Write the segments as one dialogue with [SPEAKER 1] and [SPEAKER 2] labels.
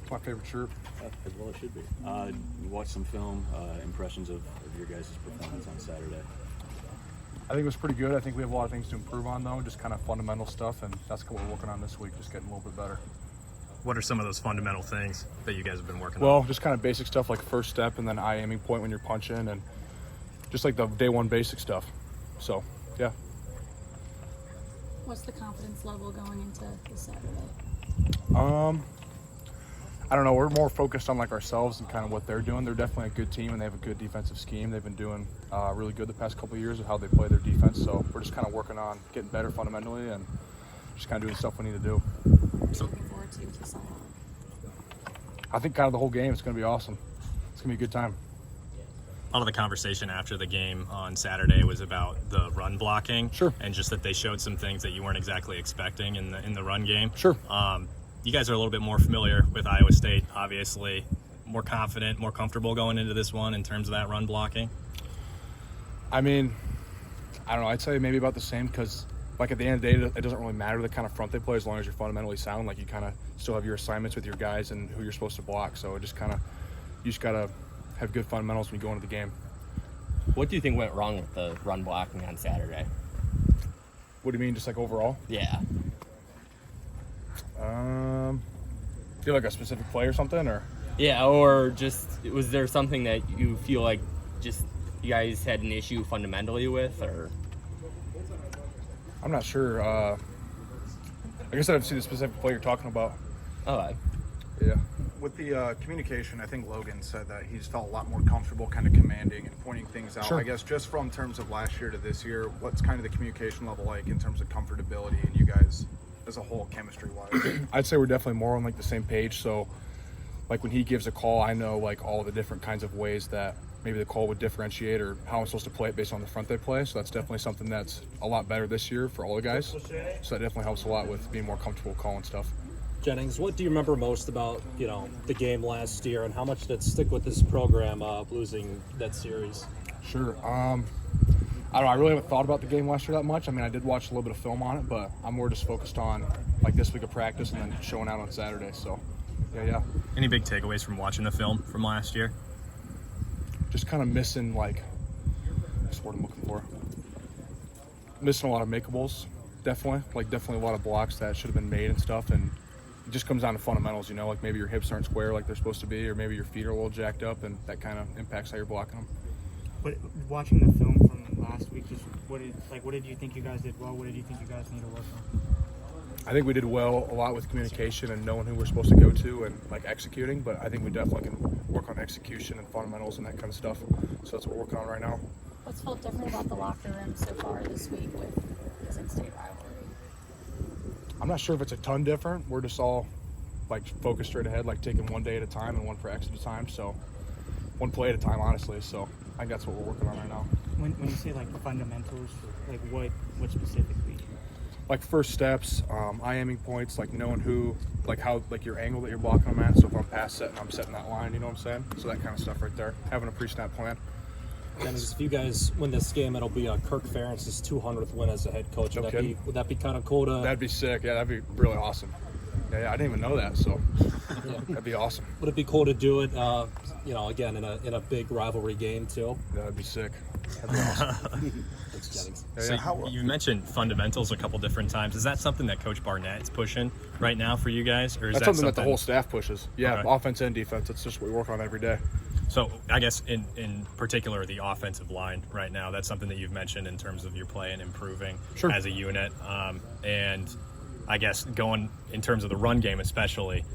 [SPEAKER 1] It's my favorite shirt.
[SPEAKER 2] As well it should be. You watched some film, impressions of your guys' performance on Saturday.
[SPEAKER 1] I think it was pretty good. I think we have a lot of things to improve on, though, just kind of fundamental stuff, and that's what we're working on this week, just getting a little bit better.
[SPEAKER 3] What are some of those fundamental things that you guys have been working on?
[SPEAKER 1] Well, just kind of basic stuff like first step and then eye aiming point when you're punching, and just like the day one basic stuff. So, yeah.
[SPEAKER 4] What's the confidence level going into this Saturday?
[SPEAKER 1] I don't know. We're more focused on like ourselves and kind of what they're doing. They're definitely a good team, and they have a good defensive scheme. They've been doing really good the past couple of years of how they play their defense. So we're just kind of working on getting better fundamentally and just kind of doing the stuff we need to do.
[SPEAKER 4] What are you looking forward to sign up?
[SPEAKER 1] I think kind of the whole game is going to be awesome. It's going to be a good time.
[SPEAKER 3] A lot of the conversation after the game on Saturday was about the run blocking.
[SPEAKER 1] Sure.
[SPEAKER 3] And just that they showed some things that you weren't exactly expecting in the run game.
[SPEAKER 1] Sure.
[SPEAKER 3] You guys are a little bit more familiar with Iowa State, obviously. More confident, more comfortable going into this one in terms of that run blocking?
[SPEAKER 1] I mean, I don't know. I'd say maybe about the same because, like, at the end of the day, it doesn't really matter the kind of front they play as long as you're fundamentally sound. Like, you kind of still have your assignments with your guys and who you're supposed to block. So it just kind of, you just got to have good fundamentals when you go into the game.
[SPEAKER 5] What do you think went wrong with the run blocking on Saturday?
[SPEAKER 1] What do you mean, just like overall?
[SPEAKER 5] Yeah.
[SPEAKER 1] Feel like a specific play or something, or?
[SPEAKER 5] Yeah, or just was there something that you feel like just you guys had an issue fundamentally with, or?
[SPEAKER 1] I'm not sure. I guess I'd see the specific play you're talking about.
[SPEAKER 5] Oh,
[SPEAKER 1] Yeah.
[SPEAKER 6] With the communication, I think Logan said that he's felt a lot more comfortable kind of commanding and pointing things out.
[SPEAKER 1] Sure.
[SPEAKER 6] I guess just from terms of last year to this year, what's kind of the communication level like in terms of comfortability and you guys as a whole chemistry-wise?
[SPEAKER 1] I'd say we're definitely more on like the same page. So like when he gives a call, I know like all the different kinds of ways that maybe the call would differentiate or how I'm supposed to play it based on the front they play. So that's definitely something that's a lot better this year for all the guys. So that definitely helps a lot with being more comfortable calling stuff.
[SPEAKER 7] Jennings, what do you remember most about, the game last year, and how much did it stick with this program losing that series?
[SPEAKER 1] Sure. I don't know. I really haven't thought about the game last year that much. I mean, I did watch a little bit of film on it, but I'm more just focused on like this week of practice and then showing out on Saturday. So, yeah.
[SPEAKER 3] Any big takeaways from watching the film from last year?
[SPEAKER 1] Just kind of missing like, that's what I'm looking for. Missing a lot of makeables, definitely. Like definitely a lot of blocks that should have been made and stuff. And it just comes down to fundamentals, like maybe your hips aren't square like they're supposed to be, or maybe your feet are a little jacked up, and that kind of impacts how you're blocking them.
[SPEAKER 8] But watching the film from last week, just what did you think you guys did well? What did you think you guys need to work on?
[SPEAKER 1] I think we did well a lot with communication and knowing who we're supposed to go to and like executing, but I think we definitely can work on execution and fundamentals and that kind of stuff. So that's what we're working on right now.
[SPEAKER 4] What's felt different about the locker room so far this week with this in-state rivalry?
[SPEAKER 1] I'm not sure if it's a ton different. We're just all like focused straight ahead, like taking one day at a time and one practice at a time. So one play at a time, honestly. So I think that's what we're working on right now.
[SPEAKER 8] When you say like fundamentals, like what specifically?
[SPEAKER 1] Like first steps, eye aiming points, like knowing who, like how, like your angle that you're blocking them at. So if I'm pass setting, I'm setting that line, you know what I'm saying? So that kind of stuff right there. Having a pre-snap plan.
[SPEAKER 7] Jennings, if you guys win this game, it'll be Kirk Ferentz's 200th win as a head coach. Would that be kind of cool to?
[SPEAKER 1] That'd be sick. Yeah, that'd be really awesome. Yeah, I didn't even know that, so that'd be awesome.
[SPEAKER 7] Would it be cool to do it, again in a big rivalry game too?
[SPEAKER 1] That'd be sick. That'd be awesome.
[SPEAKER 7] Thanks, Jennings.
[SPEAKER 3] So you mentioned fundamentals a couple different times. Is that something that Coach Barnett's pushing right now for you guys, or is
[SPEAKER 1] that's something that the whole staff pushes? Yeah,
[SPEAKER 3] Okay.
[SPEAKER 1] Offense and defense. That's just what we work on every day.
[SPEAKER 3] So I guess in particular the offensive line right now, that's something that you've mentioned in terms of your play and improving
[SPEAKER 1] Sure.
[SPEAKER 3] as a unit. And I guess going in terms of the run game especially,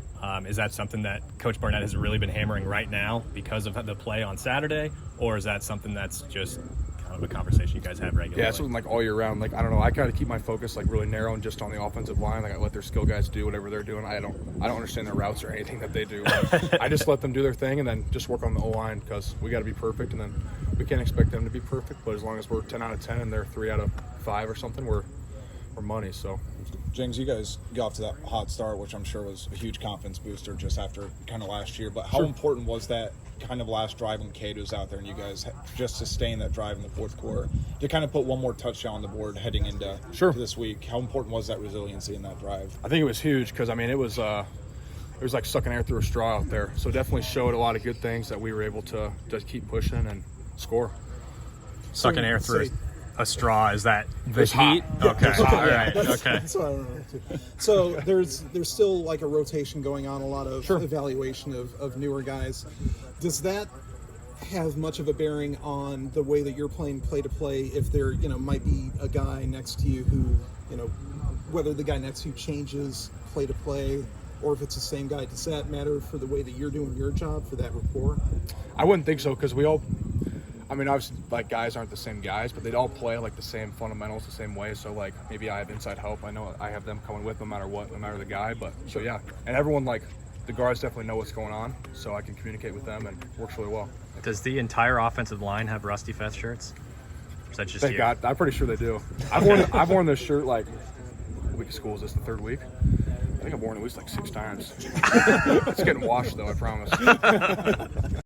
[SPEAKER 3] is that something that Coach Barnett has really been hammering right now because of the play on Saturday, or is that something that's just kind of a conversation you guys have regularly?
[SPEAKER 1] Yeah, it's something like all year round. Like I don't know, I kind of keep my focus like really narrow and just on the offensive line. Like I let their skill guys do whatever they're doing. I don't understand their routes or anything that they do. I just let them do their thing and then just work on the O line because we got to be perfect, and then we can't expect them to be perfect. But as long as we're 10 out of 10 and they're 3 out of 5 or something, we're money. So.
[SPEAKER 6] Jennings, you guys got off to that hot start, which I'm sure was a huge confidence booster just after kind of last year. But how important was that kind of last drive when Cade was out there and you guys just sustained that drive in the fourth quarter to kind of put one more touchdown on the board heading into this week? How important was that resiliency in that drive?
[SPEAKER 1] I think it was huge because, I mean, it was was like sucking air through a straw out there. So definitely showed a lot of good things that we were able to just keep pushing and score.
[SPEAKER 3] Sucking air through a straw, is that the
[SPEAKER 1] was hot.
[SPEAKER 3] heat?
[SPEAKER 1] Yeah,
[SPEAKER 3] Okay.
[SPEAKER 1] it was hot,
[SPEAKER 3] All
[SPEAKER 1] yeah.
[SPEAKER 3] right. Okay.
[SPEAKER 9] That's what I remember too. So there's still like a rotation going on, a lot of evaluation of newer guys. Does that have much of a bearing on the way that you're playing play to play? If there, might be a guy next to you who, whether the guy next to you changes play to play, or if it's the same guy, does that matter for the way that you're doing your job for that rapport?
[SPEAKER 1] I wouldn't think so, because we all, I mean, obviously, like, guys aren't the same guys, but they'd all play like the same fundamentals the same way. So like maybe I have inside help. I know I have them coming with no matter what, no matter the guy. But so yeah, and everyone, like, the guards definitely know what's going on, so I can communicate with them, and it works really well.
[SPEAKER 3] Does the entire offensive line have rusty Feth shirts? Or is that just
[SPEAKER 1] Thank
[SPEAKER 3] you?
[SPEAKER 1] God, I'm pretty sure they do. I've worn this shirt like, what week of school is this? The third week. I think I've worn it at least like 6 times. It's getting washed though, I promise.